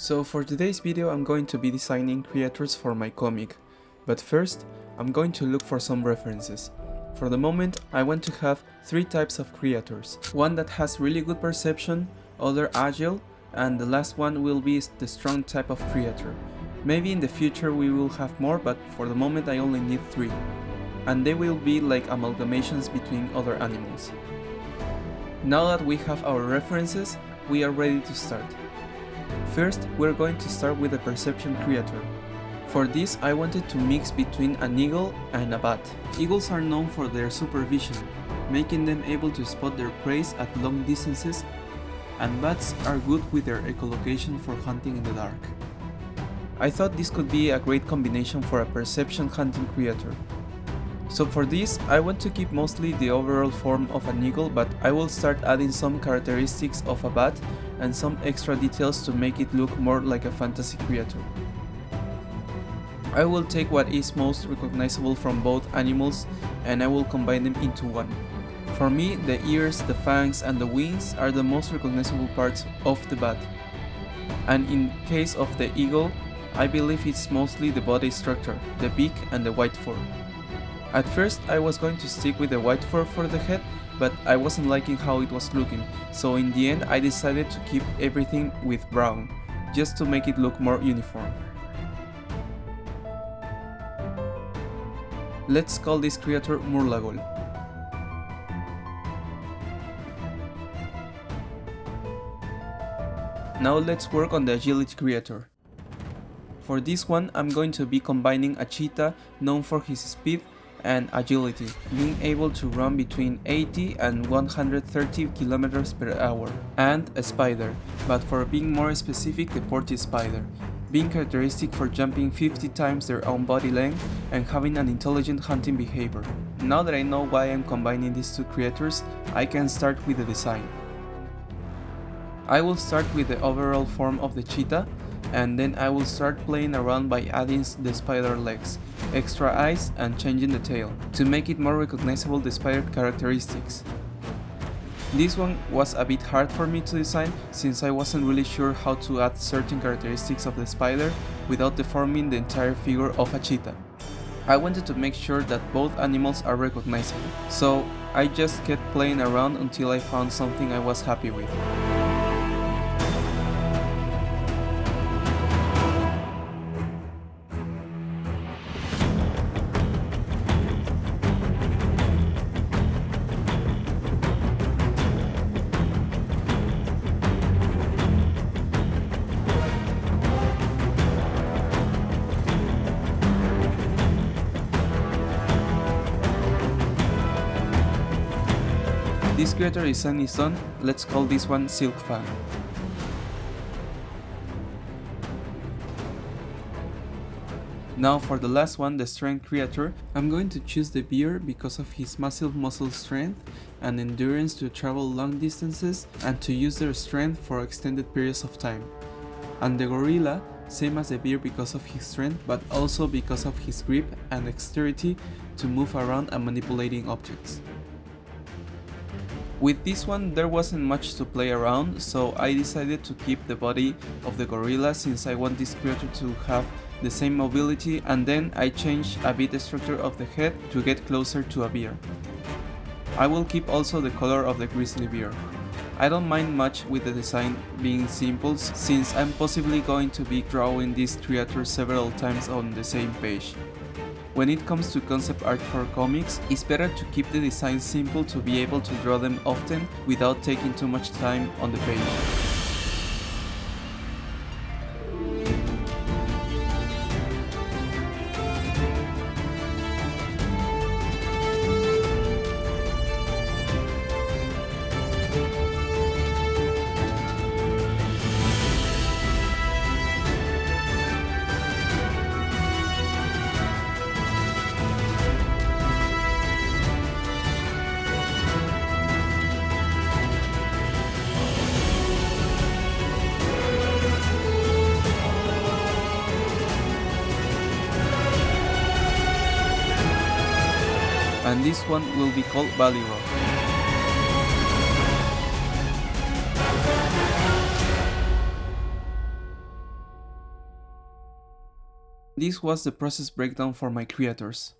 So for today's video I'm going to be designing creators for my comic, but first I'm going to look for some references. For the moment I want to have 3 types of creators, one that has really good perception, other agile, and the last one will be the strong type of creator. Maybe in the future we will have more, but for the moment I only need 3, and they will be like amalgamations between other animals. Now that we have our references, we are ready to start. First, we're going to start with the perception creator. For this, I wanted to mix between an eagle and a bat. Eagles are known for their supervision, making them able to spot their prey at long distances, and bats are good with their echolocation for hunting in the dark. I thought this could be a great combination for a perception hunting creator. So for this, I want to keep mostly the overall form of an eagle, but I will start adding some characteristics of a bat and some extra details to make it look more like a fantasy creature. I will take what is most recognizable from both animals and I will combine them into one. For me, the ears, the fangs and the wings are the most recognizable parts of the bat. And in case of the eagle, I believe it's mostly the body structure, the beak and the white fur. At first I was going to stick with the white fur for the head, but I wasn't liking how it was looking, so in the end I decided to keep everything with brown, just to make it look more uniform. Let's call this creature Murlagol. Now let's work on the agility creator. For this one I'm going to be combining a cheetah known for his speed and agility, being able to run between 80 and 130 km per hour, and a spider, but for being more specific, the porty spider, being characteristic for jumping 50 times their own body length and having an intelligent hunting behavior. Now that I know why I'm combining these 2 creators, I can start with the design. I will start with the overall form of the cheetah, and then I will start playing around by adding the spider legs, extra eyes and changing the tail, to make it more recognizable the spider characteristics. This one was a bit hard for me to design since I wasn't really sure how to add certain characteristics of the spider without deforming the entire figure of a cheetah. I wanted to make sure that both animals are recognizable, so I just kept playing around until I found something I was happy with. This creator is Sunny's son, let's call this one Silk Fan. Now for the last one, the strength creator, I'm going to choose the bear because of his massive muscle strength and endurance to travel long distances and to use their strength for extended periods of time. And the gorilla, same as the bear because of his strength, but also because of his grip and dexterity to move around and manipulating objects. With this one there wasn't much to play around, so I decided to keep the body of the gorilla since I want this creature to have the same mobility, and then I changed a bit the structure of the head to get closer to a bear. I will keep also the color of the grizzly bear. I don't mind much with the design being simple since I'm possibly going to be drawing this creature several times on the same page. When it comes to concept art for comics, it's better to keep the design simple to be able to draw them often without taking too much time on the page. And this one will be called Valley Rock. This was the process breakdown for my creators.